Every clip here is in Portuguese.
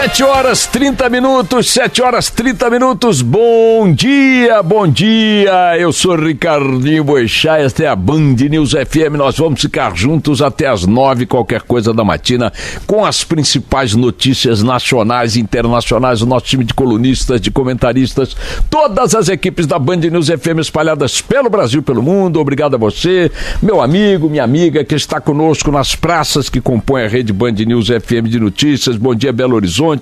7 horas 30 minutos, bom dia, eu sou Ricardinho Boechat, esta é a Band News FM, nós vamos ficar juntos até as 9, qualquer coisa da matina, com as principais notícias nacionais e internacionais, o nosso time de colunistas, de comentaristas, todas as equipes da Band News FM espalhadas pelo Brasil, pelo mundo. Obrigado a você, meu amigo, minha amiga, que está conosco nas praças que compõem a rede Band News FM de notícias. Bom dia, Belo Horizonte,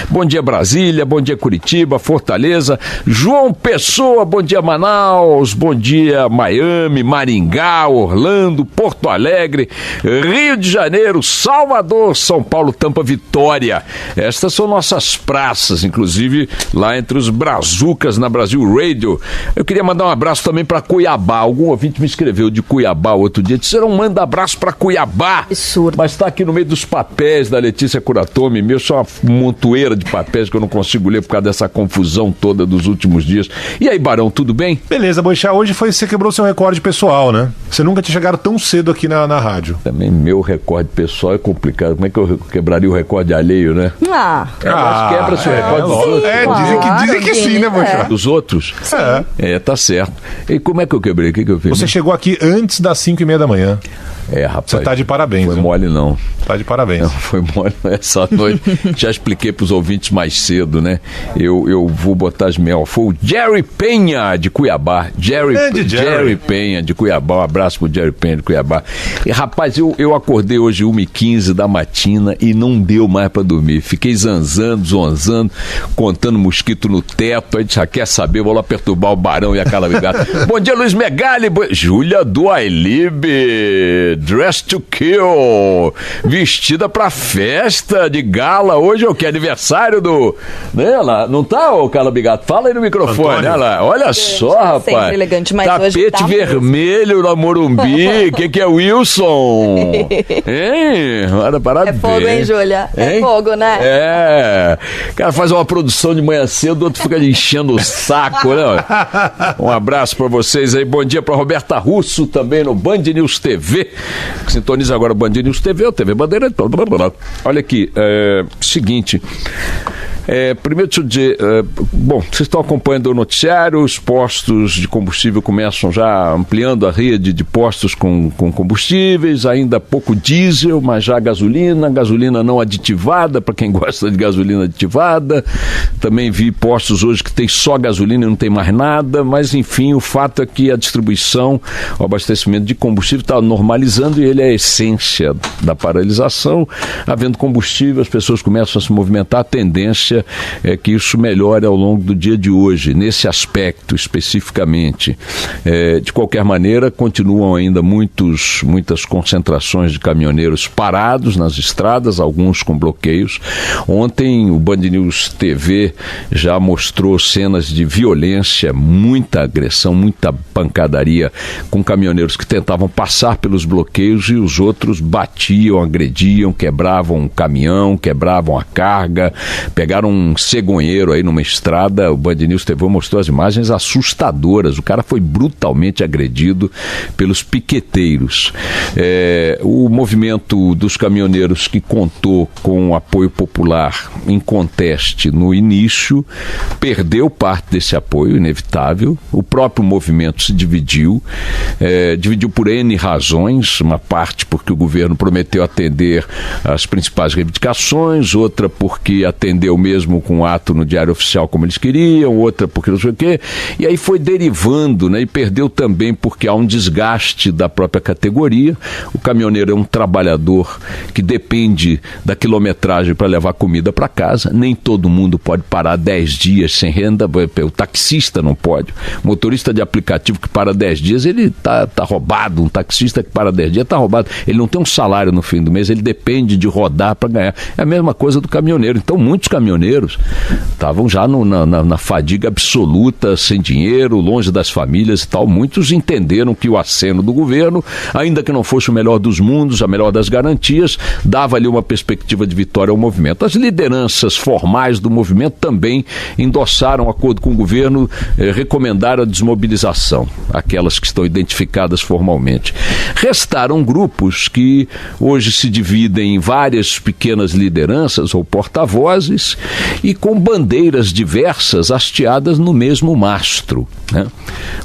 bom dia, Brasília, bom dia, Curitiba, Fortaleza, João Pessoa, bom dia, Manaus, bom dia, Miami, Maringá, Orlando, Porto Alegre, Rio de Janeiro, Salvador, São Paulo, Tampa, Vitória. Estas são nossas praças, inclusive lá entre os brazucas na Brasil Radio. Eu queria mandar um abraço também para Cuiabá. Algum ouvinte me escreveu de Cuiabá outro dia, disse: não manda abraço para Cuiabá. Absurdo. Mas está aqui no meio dos papéis da Letícia Curatomi, meu, só uma montoeira de papéis que eu não consigo ler por causa dessa confusão toda dos últimos dias. E aí, Barão, tudo bem? Beleza, Boechat, hoje você quebrou seu recorde pessoal, né? Você nunca tinha chegado tão cedo aqui na rádio. Também meu recorde pessoal é complicado. Como é que eu quebraria o recorde alheio, né? Quebra seu recorde. Dizem que sim, né, Boechat? Dos outros? Sim. Tá certo. E como é que eu quebrei? O que eu fiz? Você chegou aqui antes das 5:30 da manhã. Rapaz. Você tá de parabéns. Foi mole, não. Tá de parabéns. Não, foi mole essa noite. Já expliquei pros ouvintes mais cedo, né? Eu vou botar as mel. Foi o Jerry Penha, de Cuiabá. Jerry Penha, de Cuiabá. Um abraço pro Jerry Penha, de Cuiabá. E, rapaz, eu acordei hoje 1h15 da matina e não deu mais pra dormir. Fiquei zonzando, contando mosquito no teto. A gente já quer saber, vou lá perturbar o Barão e a Calavigata. Bom dia, Luiz Megali. Júlia do Ailibe. Dress to Kill, vestida pra festa de gala. Hoje é o que? Aniversário do... Né, lá, não tá, ô Carla Bigato? Fala aí no microfone, olha só, rapaz. Elegante, mas tapete hoje tá vermelho na Morumbi. Que é Wilson? Hein? Parabéns. É fogo, hein, Júlia? É fogo, né? O cara faz uma produção de manhã cedo, o outro fica enchendo o saco, né? Um abraço pra vocês aí. Bom dia pra Roberta Russo, também no Band News TV. Sintoniza agora o Band News TV, o TV Bandeira. Olha aqui, seguinte. Primeiro, deixa eu dizer, bom, vocês estão acompanhando o noticiário, os postos de combustível começam já ampliando a rede de postos com combustíveis, ainda pouco diesel, mas já gasolina não aditivada, para quem gosta de gasolina aditivada. Também vi postos hoje que tem só gasolina e não tem mais nada, mas enfim, o fato é que a distribuição, o abastecimento de combustível está normalizando e ele é a essência da paralisação. Havendo combustível, as pessoas começam a se movimentar, a tendência é que isso melhore ao longo do dia de hoje, nesse aspecto especificamente. De qualquer maneira, continuam ainda muitas concentrações de caminhoneiros parados nas estradas, alguns com bloqueios. Ontem o Band News TV já mostrou cenas de violência, muita agressão, muita pancadaria com caminhoneiros que tentavam passar pelos bloqueios e os outros batiam, agrediam, quebravam o caminhão, quebravam a carga, pegaram um cegonheiro aí numa estrada. O Band News TV mostrou as imagens assustadoras. O cara foi brutalmente agredido pelos piqueteiros. O movimento dos caminhoneiros, que contou com o apoio popular em conteste no início, perdeu parte desse apoio, inevitável. O próprio movimento se dividiu por N razões, uma parte porque o governo prometeu atender as principais reivindicações, outra porque atendeu mesmo com ato no Diário Oficial como eles queriam, outra porque não sei o quê, e aí foi derivando, né? E perdeu também porque há um desgaste da própria categoria. O caminhoneiro é um trabalhador que depende da quilometragem para levar comida para casa, nem todo mundo pode parar 10 dias sem renda, o taxista não pode, o motorista de aplicativo que para 10 dias, ele tá roubado, um taxista que para 10 dias tá roubado, ele não tem um salário no fim do mês, ele depende de rodar para ganhar. É a mesma coisa do caminhoneiro. Então muitos caminhoneiros caminhoneiros estavam já na fadiga absoluta, sem dinheiro, longe das famílias e tal. Muitos entenderam que o aceno do governo, ainda que não fosse o melhor dos mundos, a melhor das garantias, dava ali uma perspectiva de vitória ao movimento. As lideranças formais do movimento também endossaram o acordo com o governo, recomendaram a desmobilização, aquelas que estão identificadas formalmente. Restaram grupos que hoje se dividem em várias pequenas lideranças ou porta-vozes e com bandeiras diversas hasteadas no mesmo mastro, né?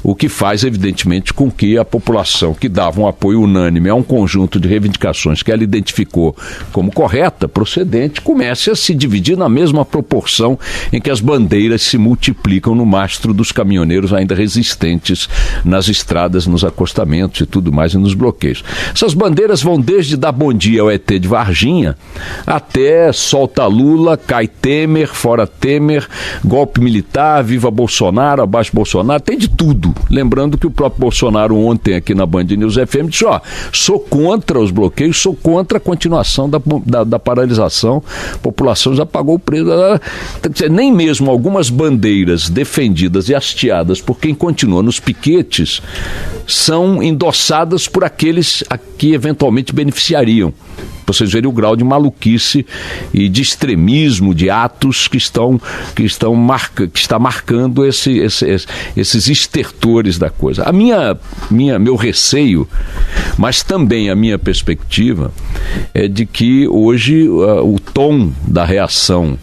O que faz, evidentemente, com que a população que dava um apoio unânime a um conjunto de reivindicações que ela identificou como correta, procedente, comece a se dividir na mesma proporção em que as bandeiras se multiplicam no mastro dos caminhoneiros ainda resistentes nas estradas, nos acostamentos e tudo mais, e nos bloqueios. Essas bandeiras vão desde dar bom dia ao ET de Varginha até solta Lula, cai Temer, fora Temer, golpe militar, viva Bolsonaro, abaixo Bolsonaro, tem de tudo. Lembrando que o próprio Bolsonaro ontem aqui na Band News FM disse, sou contra os bloqueios, sou contra a continuação da paralisação, a população já pagou o preço. Nem mesmo algumas bandeiras defendidas e hasteadas por quem continua nos piquetes são endossadas por aqueles a que eventualmente beneficiariam. Vocês verem o grau de maluquice e de extremismo de atos que está marcando esses estertores da coisa. Meu receio, mas também a minha perspectiva, é de que hoje o tom da reação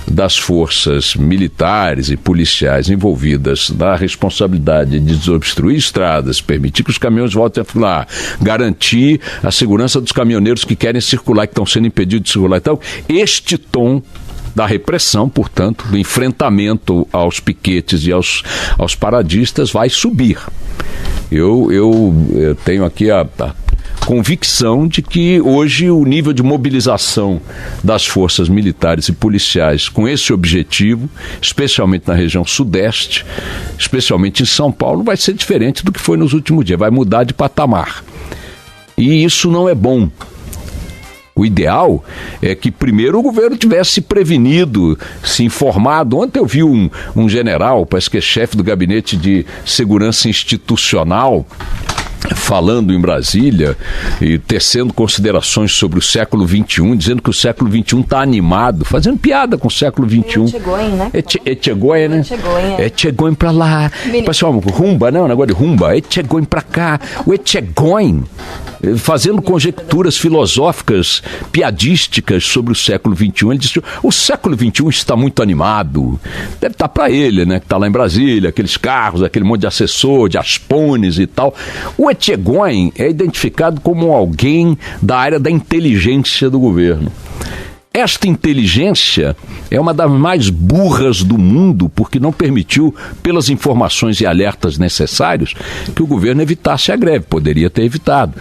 das forças militares e policiais envolvidas na responsabilidade de desobstruir estradas, permitir que os caminhões voltem a circular, garantir a segurança dos caminhoneiros que querem circular, que estão sendo impedidos de circular. Então, este tom da repressão, portanto, do enfrentamento aos piquetes e aos paradistas vai subir. Eu tenho aqui a convicção de que hoje o nível de mobilização das forças militares e policiais com esse objetivo, especialmente na região sudeste, especialmente em São Paulo, vai ser diferente do que foi nos últimos dias, vai mudar de patamar. E isso não é bom. O ideal é que primeiro o governo tivesse prevenido, se informado. Ontem eu vi um general, parece que é chefe do Gabinete de Segurança Institucional, falando em Brasília e tecendo considerações sobre o século XXI, dizendo que o século XXI está animado, fazendo piada com o século XXI. Etchegoin, né? Etchegoin, né? Etchegoin pra lá. Pessoal, rumba, né? Um negócio de rumba. Etchegoin pra cá. O Etchegoin fazendo conjecturas filosóficas, piadísticas sobre o século XXI. Ele disse, o século XXI está muito animado. Deve estar para ele, né? Que está lá em Brasília, aqueles carros, aquele monte de assessor, de aspones e tal. O Etchegoin é identificado como alguém da área da inteligência do governo. Esta inteligência é uma das mais burras do mundo, porque não permitiu, pelas informações e alertas necessários, que o governo evitasse a greve. Poderia ter evitado,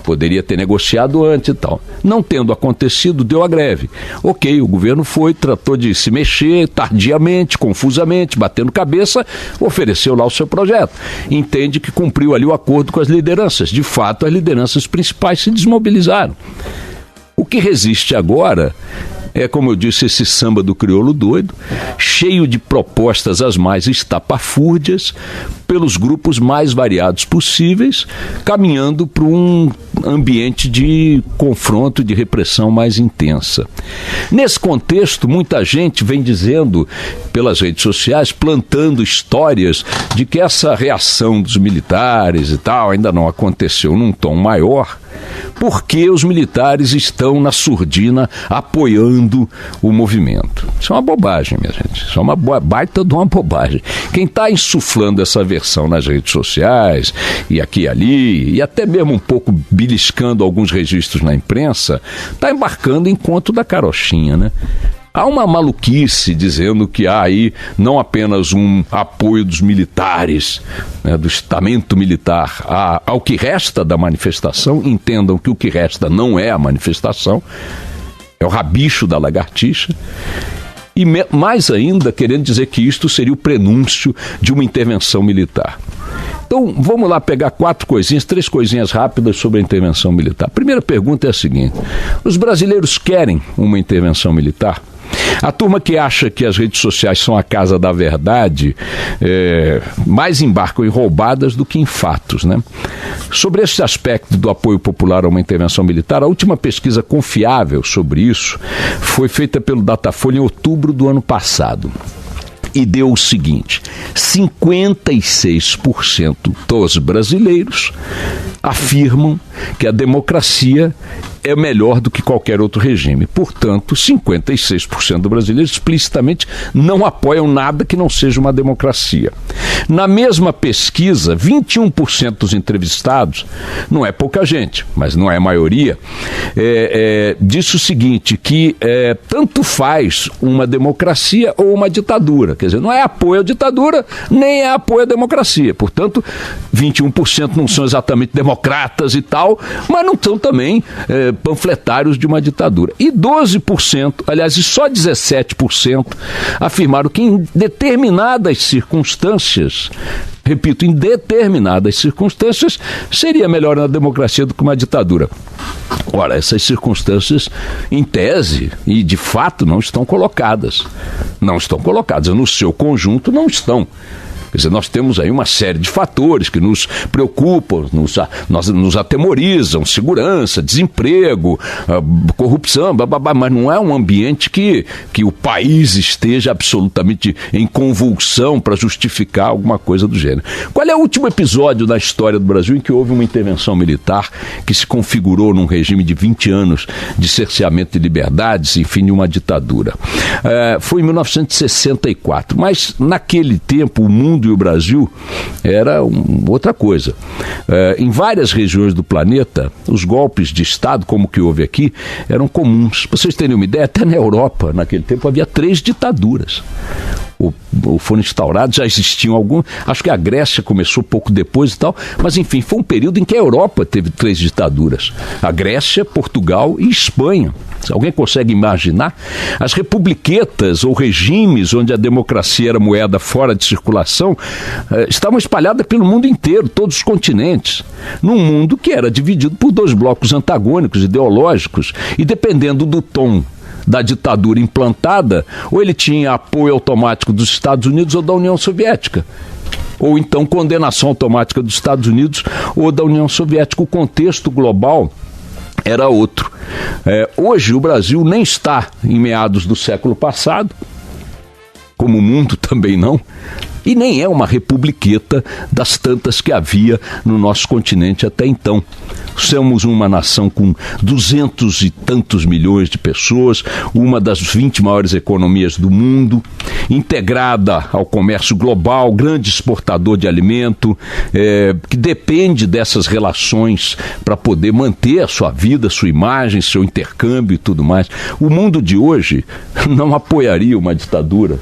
poderia ter negociado antes e tal. Não tendo acontecido, deu a greve. Ok, o governo tratou de se mexer tardiamente, confusamente, batendo cabeça, ofereceu lá o seu projeto. Entende que cumpriu ali o acordo com as lideranças. De fato, as lideranças principais se desmobilizaram. O que resiste agora é, como eu disse, esse samba do crioulo doido, cheio de propostas as mais estapafúrdias, pelos grupos mais variados possíveis, caminhando para um ambiente de confronto, de repressão mais intensa. Nesse contexto, muita gente vem dizendo, pelas redes sociais, plantando histórias de que essa reação dos militares e tal ainda não aconteceu num tom maior, porque os militares estão na surdina apoiando o movimento. Isso é uma bobagem, minha gente. Isso é uma baita de uma bobagem. Quem está insuflando essa versão nas redes sociais, e aqui e ali, e até mesmo um pouco beliscando alguns registros na imprensa, está embarcando em conto da carochinha, né? Há uma maluquice dizendo que há aí não apenas um apoio dos militares, né, do estamento militar ao que resta da manifestação. Entendam que o que resta não é a manifestação, é o rabicho da lagartixa. E mais ainda querendo dizer que isto seria o prenúncio de uma intervenção militar. Então, vamos lá pegar 3 coisinhas rápidas sobre a intervenção militar. A primeira pergunta é a seguinte: os brasileiros querem uma intervenção militar? A turma que acha que as redes sociais são a casa da verdade, mais embarcam em roubadas do que em fatos, né? Sobre esse aspecto do apoio popular a uma intervenção militar, a última pesquisa confiável sobre isso foi feita pelo Datafolha em outubro do ano passado. E deu o seguinte: 56% dos brasileiros afirmam que a democracia é melhor do que qualquer outro regime. Portanto, 56% dos brasileiros explicitamente não apoiam nada que não seja uma democracia. Na mesma pesquisa, 21% dos entrevistados, não é pouca gente, mas não é a maioria, disse o seguinte, que tanto faz uma democracia ou uma ditadura. Quer dizer, não é apoio à ditadura, nem é apoio à democracia. Portanto, 21% não são exatamente democratas e tal, mas não são também panfletários de uma ditadura. E 12%, aliás, e só 17% afirmaram que em determinadas circunstâncias, repito, em determinadas circunstâncias, seria melhor na democracia do que uma ditadura. Ora, essas circunstâncias, em tese, e de fato, não estão colocadas. Não estão colocadas. No seu conjunto, não estão. Quer dizer, nós temos aí uma série de fatores que nos preocupam, nos atemorizam, segurança, desemprego, corrupção, mas não é um ambiente que o país esteja absolutamente em convulsão para justificar alguma coisa do gênero. Qual é o último episódio da história do Brasil em que houve uma intervenção militar que se configurou num regime de 20 anos de cerceamento de liberdades, enfim, de uma ditadura? Foi em 1964, mas naquele tempo o mundo e o Brasil era outra coisa. Em várias regiões do planeta, os golpes de Estado, como o que houve aqui, eram comuns. Para vocês terem uma ideia, até na Europa, naquele tempo, havia 3 ditaduras. Foram instaurados, já existiam alguns, acho que a Grécia começou pouco depois e tal, mas enfim, foi um período em que a Europa teve 3 ditaduras, a Grécia, Portugal e Espanha. Se alguém consegue imaginar, as republiquetas ou regimes onde a democracia era moeda fora de circulação estavam espalhadas pelo mundo inteiro, todos os continentes, num mundo que era dividido por 2 blocos antagônicos, ideológicos, e dependendo do tom da ditadura implantada, ou ele tinha apoio automático dos Estados Unidos ou da União Soviética, ou então condenação automática dos Estados Unidos ou da União Soviética. O contexto global era outro. Hoje o Brasil nem está em meados do século passado, como o mundo também não, e nem é uma republiqueta das tantas que havia no nosso continente até então. Somos uma nação com 200 e tantos milhões de pessoas, uma das 20 maiores economias do mundo, integrada ao comércio global, grande exportador de alimento, que depende dessas relações para poder manter a sua vida, sua imagem, seu intercâmbio e tudo mais. O mundo de hoje não apoiaria uma ditadura,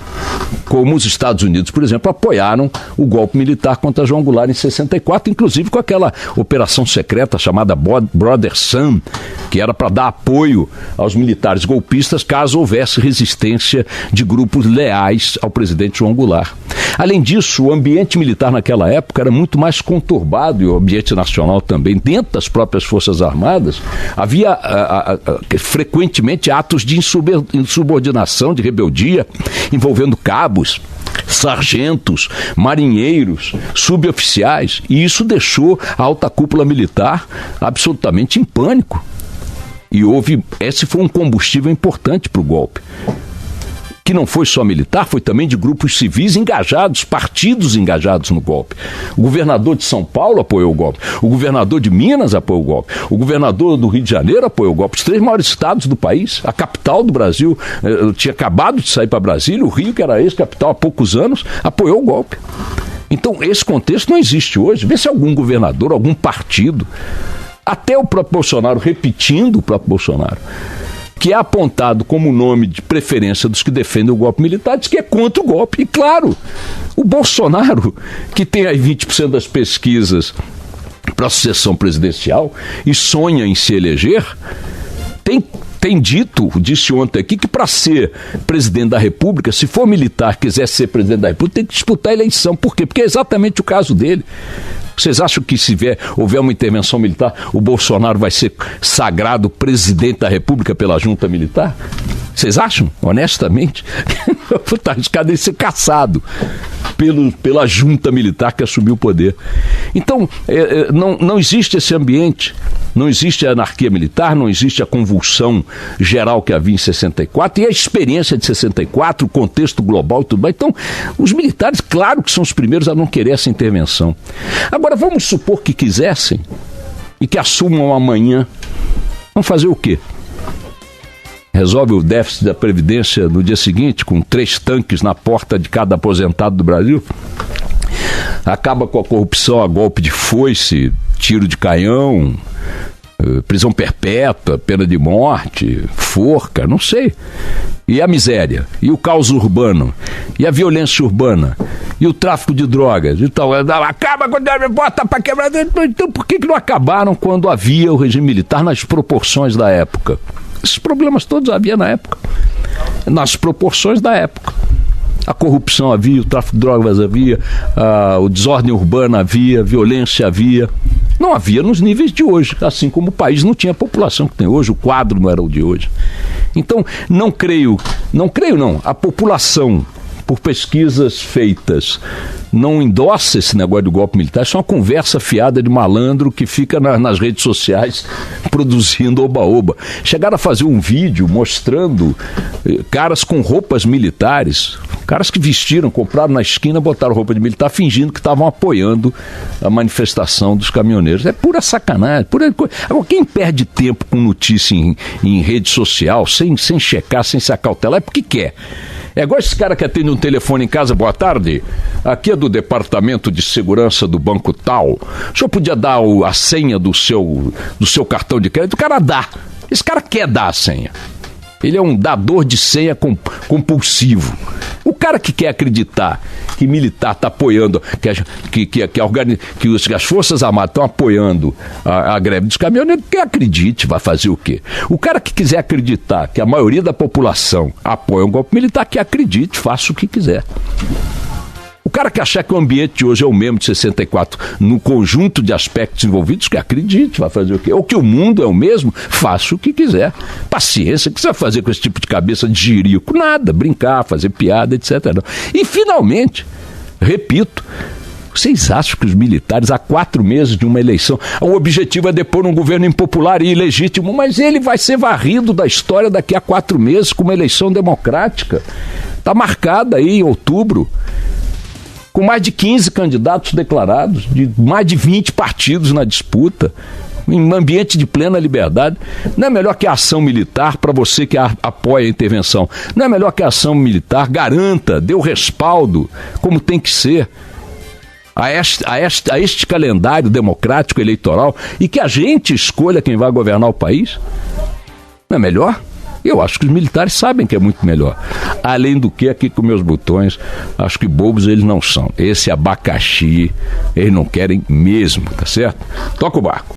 como os Estados Unidos, por exemplo, apoiaram o golpe militar contra João Goulart em 64, inclusive com aquela operação secreta chamada Brother Sun, que era para dar apoio aos militares golpistas caso houvesse resistência de grupos leais ao presidente João Goulart. Além disso, o ambiente militar naquela época era muito mais conturbado, e o ambiente nacional também. Dentro das próprias Forças Armadas havia frequentemente atos de insubordinação, de rebeldia, envolvendo cabos, sargentos, marinheiros, suboficiais, e isso deixou a alta cúpula militar absolutamente em pânico. E esse foi um combustível importante para o golpe, que não foi só militar, foi também de grupos civis engajados, partidos engajados no golpe. O governador de São Paulo apoiou o golpe, o governador de Minas apoiou o golpe, o governador do Rio de Janeiro apoiou o golpe, os 3 maiores estados do país, a capital do Brasil, tinha acabado de sair para Brasília, o Rio, que era ex-capital há poucos anos, apoiou o golpe. Então, esse contexto não existe hoje. Vê se algum governador, algum partido, até o próprio Bolsonaro, repetindo o próprio Bolsonaro, que é apontado como nome de preferência dos que defendem o golpe militar, diz que é contra o golpe. E claro, o Bolsonaro, que tem aí 20% das pesquisas para a sucessão presidencial e sonha em se eleger, disse ontem aqui, que para ser presidente da República, se for militar quiser ser presidente da República, tem que disputar a eleição. Por quê? Porque é exatamente o caso dele. Vocês acham que se houver uma intervenção militar, o Bolsonaro vai ser sagrado presidente da República pela junta militar? Vocês acham, honestamente, que está arriscado em ser caçado pela junta militar que assumiu o poder? Então, não existe esse ambiente, não existe a anarquia militar, não existe a convulsão geral que havia em 64 e a experiência de 64, o contexto global e tudo mais. Então, os militares, claro que são os primeiros a não querer essa intervenção. Agora, vamos supor que quisessem e que assumam amanhã. Vão fazer o quê? Resolve o déficit da Previdência no dia seguinte, com 3 tanques na porta de cada aposentado do Brasil? Acaba com a corrupção a golpe de foice, tiro de canhão, prisão perpétua, pena de morte, forca, não sei. E a miséria, e o caos urbano, e a violência urbana, e o tráfico de drogas, e tal. Acaba quando bota para quebrar. Então por que não acabaram quando havia o regime militar nas proporções da época? Esses problemas todos havia na época, nas proporções da época. A corrupção havia, o tráfico de drogas havia, o desordem urbana havia, a violência havia. Não havia nos níveis de hoje, assim como o país não tinha a população que tem hoje, o quadro não era o de hoje. Então, não creio, a população, por pesquisas feitas, não endossa esse negócio do golpe militar. Isso é uma conversa fiada de malandro que fica nas redes sociais produzindo oba-oba. Chegaram a fazer um vídeo mostrando caras com roupas militares, caras que vestiram, compraram na esquina, botaram roupa de militar, fingindo que estavam apoiando a manifestação dos caminhoneiros. É pura sacanagem. Agora, quem perde tempo com notícia em rede social, sem checar, sem se acautelar, é porque quer. É igual esse cara que atende um telefone em casa, boa tarde, aqui é do Departamento de Segurança do Banco Tal, o senhor podia dar a senha do seu cartão de crédito? O cara dá, esse cara quer dar a senha. Ele é um dador de senha compulsivo. O cara que quer acreditar que militar está apoiando, que as Forças Armadas estão apoiando a greve dos caminhoneiros, que acredite, vai fazer o quê? O cara que quiser acreditar que a maioria da população apoia um golpe militar, que acredite, faça o que quiser. O cara que achar que o ambiente de hoje é o mesmo de 64, no conjunto de aspectos envolvidos, que acredite, vai fazer o quê? Ou que o mundo é o mesmo, faça o que quiser. Paciência, o que você vai fazer com esse tipo de cabeça de jirico? Nada, brincar, fazer piada, etc. E, finalmente, repito, vocês acham que os militares, há 4 meses de uma eleição, o objetivo é depor um governo impopular e ilegítimo, mas ele vai ser varrido da história daqui a 4 meses com uma eleição democrática. Está marcada aí em outubro, com mais de 15 candidatos declarados, de mais de 20 partidos na disputa, em um ambiente de plena liberdade. Não é melhor que a ação militar, para você que apoia a intervenção, não é melhor que a ação militar garanta, dê o respaldo, como tem que ser, a este calendário democrático eleitoral, e que a gente escolha quem vai governar o país? Não é melhor? Eu acho que os militares sabem que é muito melhor. Além do que, aqui com meus botões, acho que bobos eles não são. Esse abacaxi, eles não querem mesmo, tá certo? Toca o barco.